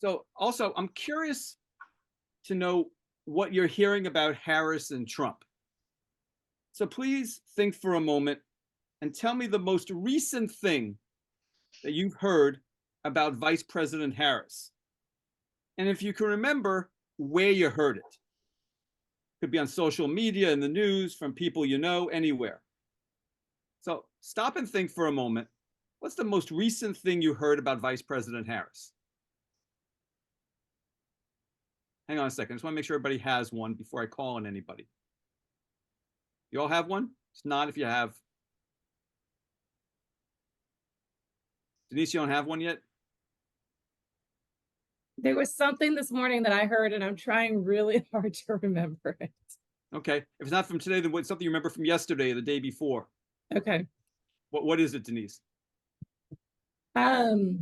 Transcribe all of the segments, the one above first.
So also, I'm curious to know what you're hearing about Harris and Trump. So please think for a moment and tell me the most recent thing that you've heard about Vice President Harris. And if you can remember where you heard it. Could be on social media, in the news, from people you know, anywhere. So stop and think for a moment. What's the most recent thing you heard about Vice President Harris? Hang on a second. I just want to make sure everybody has one before I call on anybody. You all have one? It's not if you have. Denise, you don't have one yet? There was something this morning that I heard, and I'm trying really hard to remember it. Okay. If it's not from today, then what's something you remember from yesterday or the day before? Okay. What is it, Denise? I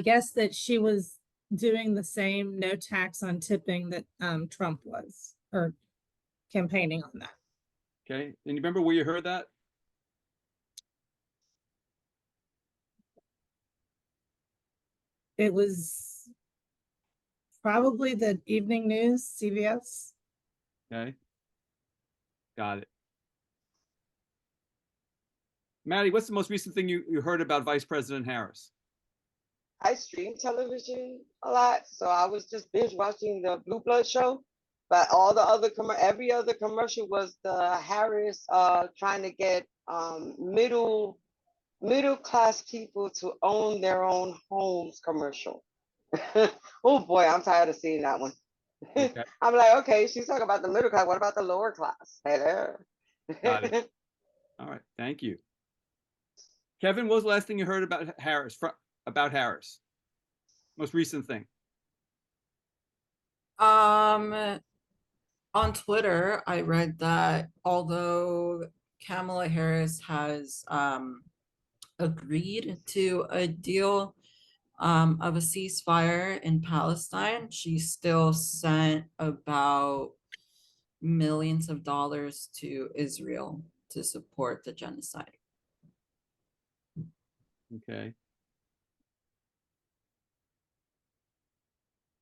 guess that she was doing the same no tax on tipping that Trump was, or campaigning on that. Okay. And you remember where you heard that? It was probably the evening news, CBS. Okay. Got it. Maddie, what's the most recent thing you heard about Vice President Harris? I stream television a lot, so I was just binge watching the Blue Blood show. But all the other every other commercial was the Harris trying to get middle class people to own their own homes commercial. Oh boy, I'm tired of seeing that one. Okay. I'm like, okay, she's talking about the middle class. What about the lower class? Hey there. Got it. All right, thank you. Kevin, what was the last thing you heard about Harris? Most recent thing. On Twitter, I read that although Kamala Harris has agreed to a deal of a ceasefire in Palestine, she still sent about millions of dollars to Israel to support the genocide. Okay.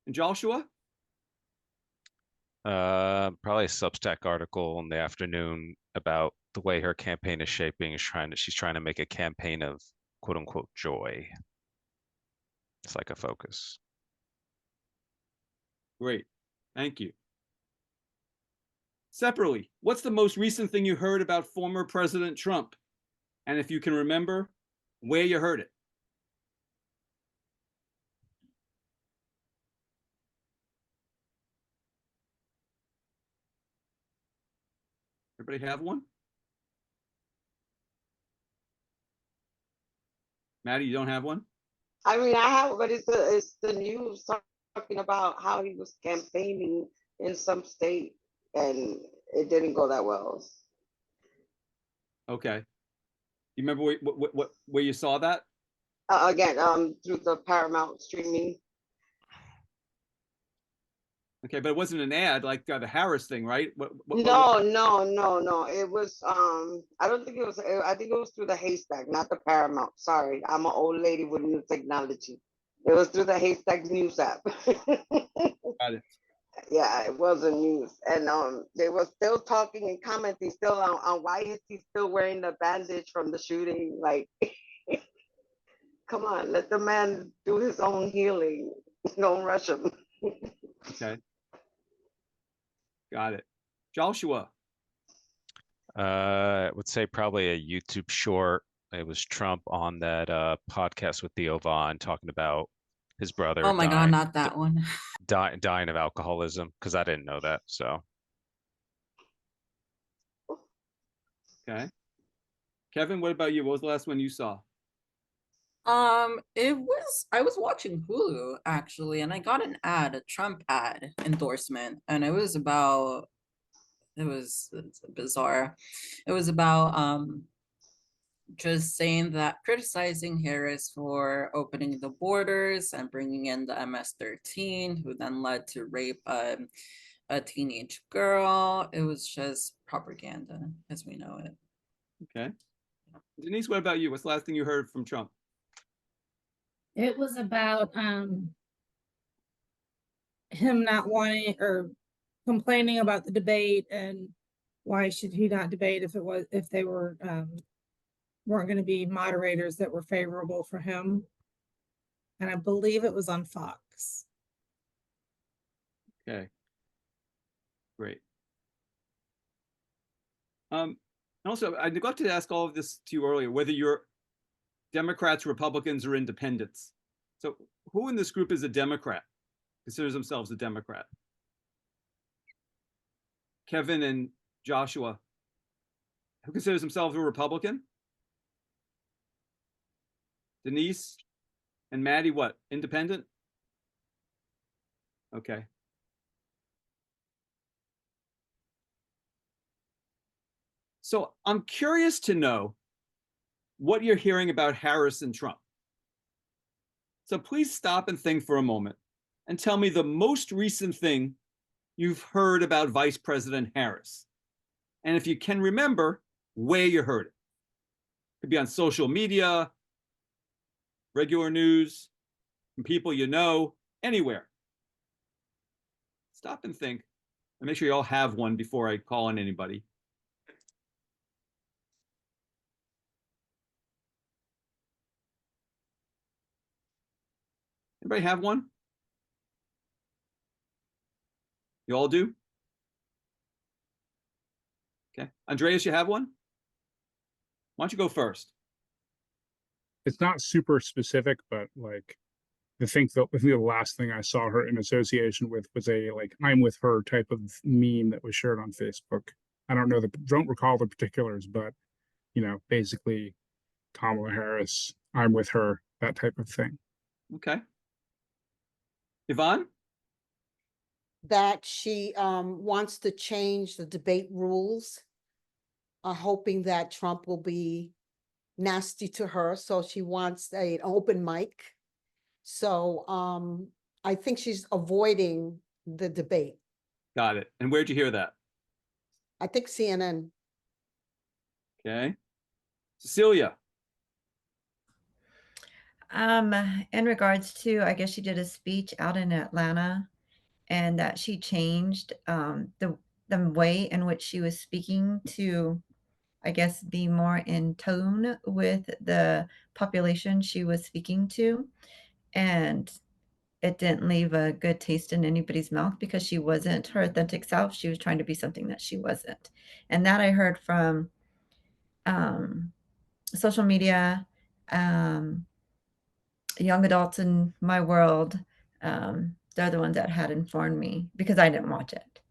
And Joshua? Probably a Substack article in the afternoon about the way her campaign is shaping. She's trying to make a campaign of quote unquote joy. It's like a focus. Great. Thank you. Separately, what's the most recent thing you heard about former President Trump? And if you can remember, where you heard it? Everybody have one? Maddie, you don't have one? I mean, I have, but it's the news talking about how he was campaigning in some state and it didn't go that well. Okay. You remember where you saw that? Again, through the Paramount streaming. Okay, but it wasn't an ad like the Harris thing, right? No. It was I don't think it was. I think it was through the Haystack, not the Paramount. Sorry, I'm an old lady with new technology. It was through the Haystack news app. Got it. Yeah, it wasn't news, and they were still talking and commenting still on why is he still wearing the bandage from the shooting? Like, come on, let the man do his own healing. Don't rush him. Okay. Got it. Joshua. I would say probably a YouTube short. It was Trump on that podcast with Theo Vaughn talking about his brother. Oh my God, not that one. Dying of alcoholism, because I didn't know that. So. Okay. Kevin, what about you? What was the last one you saw? I was watching Hulu actually, and I got an ad, a Trump ad endorsement, and it's bizarre. It was about just saying that criticizing Harris for opening the borders and bringing in the MS-13, who then led to rape a teenage girl. It was just propaganda as we know it. Okay. Denise, what about you? What's the last thing you heard from Trump? It was about him not wanting or complaining about the debate and why should he not debate if they weren't going to be moderators that were favorable for him. And I believe it was on Fox. Okay. Great. Also, I neglected to ask all of this to you earlier, whether you're Democrats, Republicans, or independents. So who in this group is a Democrat, considers themselves a Democrat? Kevin and Joshua, who considers himself a Republican? Denise and Maddie, what, independent? Okay. So I'm curious to know what you're hearing about Harris and Trump. So please stop and think for a moment and tell me the most recent thing you've heard about Vice President Harris. And if you can remember, where you heard it. Could be on social media, regular news, from people you know, anywhere. Stop and think, and make sure you all have one before I call on anybody. Anybody have one? You all do? Okay. Andreas, you have one? Why don't you go first? It's not super specific, but like I think the last thing I saw her in association with was a like I'm with her type of meme that was shared on Facebook. I don't recall the particulars, but basically Kamala Harris, I'm with her, that type of thing. Okay. Yvonne? That she wants to change the debate rules, hoping that Trump will be nasty to her. So she wants an open mic. So I think she's avoiding the debate. Got it. And where'd you hear that? I think CNN. Okay. Cecilia? In regards to, I guess she did a speech out in Atlanta, and that she changed the way in which she was speaking to, I guess, be more in tone with the population she was speaking to, and it didn't leave a good taste in anybody's mouth because she wasn't her authentic self. She was trying to be something that she wasn't, and that I heard from social media. Young adults in my world, they're the ones that had informed me because I didn't watch it.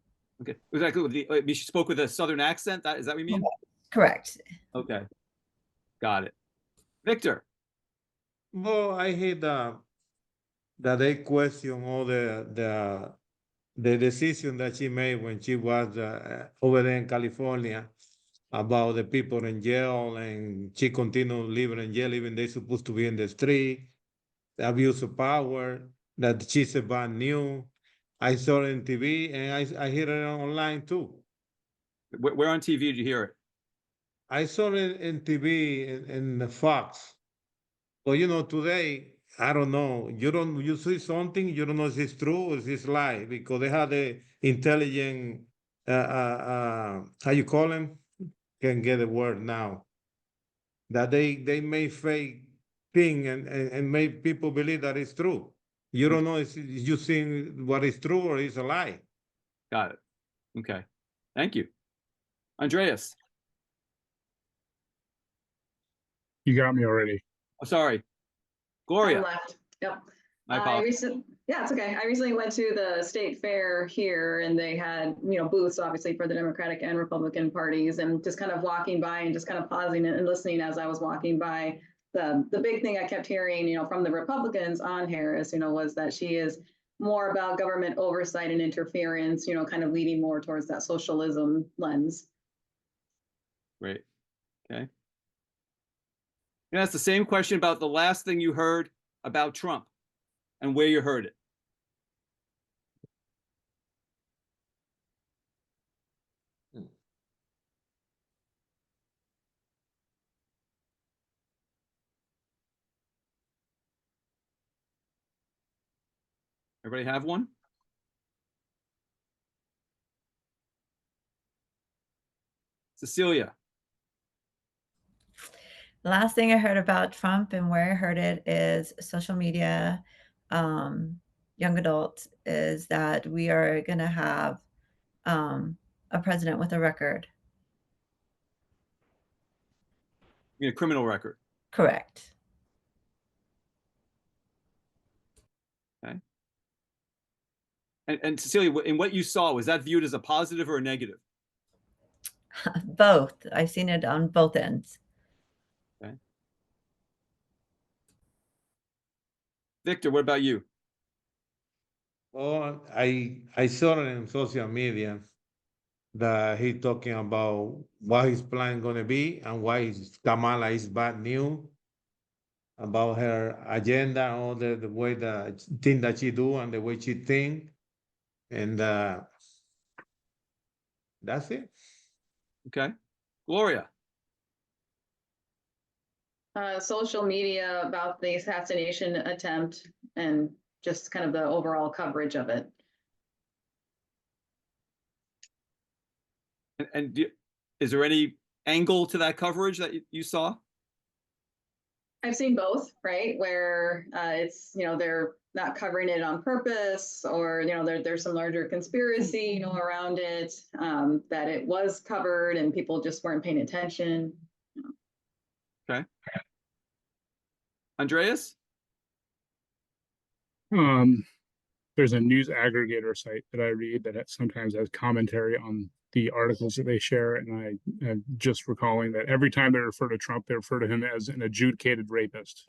Okay. Exactly. She spoke with a Southern accent. Is that what you mean? Correct. Okay. Got it. Victor? Well, I hate that they question all the decision that she made when she was over there in California about the people in jail, and she continued living in jail even they're supposed to be in the street. The abuse of power that she's about new. I saw it on TV and I hear it online too. Where on TV did you hear it? I saw it in TV in the Fox. But today, I don't know. You see something, you don't know if it's true or if it's lie, because they have the intelligent how you call them? Can't get the word now. That they may fake thing and make people believe that it's true. You don't know if you seen what is true or it's a lie. Got it. Okay. Thank you. Andreas? You got me already. Oh, sorry. I Gloria? left. Yep. My apologies. Yeah, it's okay. I recently went to the state fair here and they had, booths obviously for the Democratic and Republican parties, and just kind of walking by and just kind of pausing and listening as I was walking by. The big thing I kept hearing, from the Republicans on Harris, was that she is more about government oversight and interference, kind of leading more towards that socialism lens. Great. Okay. And that's the same question about the last thing you heard about Trump and where you heard it. Everybody have one? Cecilia. The last thing I heard about Trump and where I heard it is social media, young adults, is that we are going to have a president with a record. You mean a criminal record? Correct. Okay. And Cecilia, in what you saw, was that viewed as a positive or a negative? Both. I've seen it on both ends. Okay. Victor, what about you? Oh, I saw it in social media that he talking about what his plan gonna be and why Kamala is bad news about her agenda, all the way the thing that she do and the way she think, and that's it. Okay. Gloria. Social media about the assassination attempt and just kind of the overall coverage of it. Is there any angle to that coverage that you saw? I've seen both, right? Where it's, they're not covering it on purpose, or, there's some larger conspiracy, around it, that it was covered and people just weren't paying attention. Okay. Andreas? There's a news aggregator site that I read that sometimes has commentary on the articles that they share, and I'm just recalling that every time they refer to Trump, they refer to him as an adjudicated rapist.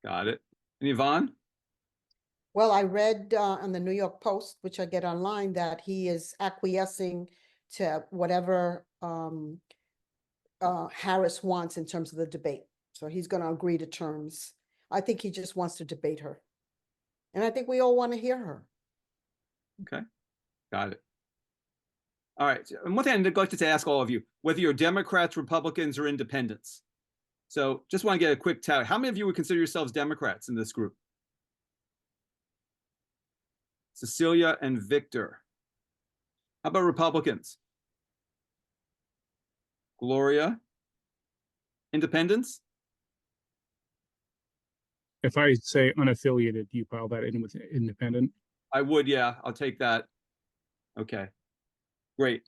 Got it. And Yvonne? Well, I read on the New York Post, which I get online, that he is acquiescing to whatever Harris wants in terms of the debate. So he's going to agree to terms. I think he just wants to debate her. And I think we all want to hear her. Okay. Got it. All right. And one thing I neglected to ask all of you, whether you're Democrats, Republicans, or independents. So just want to get a quick tally. How many of you would consider yourselves Democrats in this group? Cecilia and Victor. How about Republicans? Gloria? Independents? If I say unaffiliated, you pile that in with independent? I would, yeah. I'll take that. Okay. Great.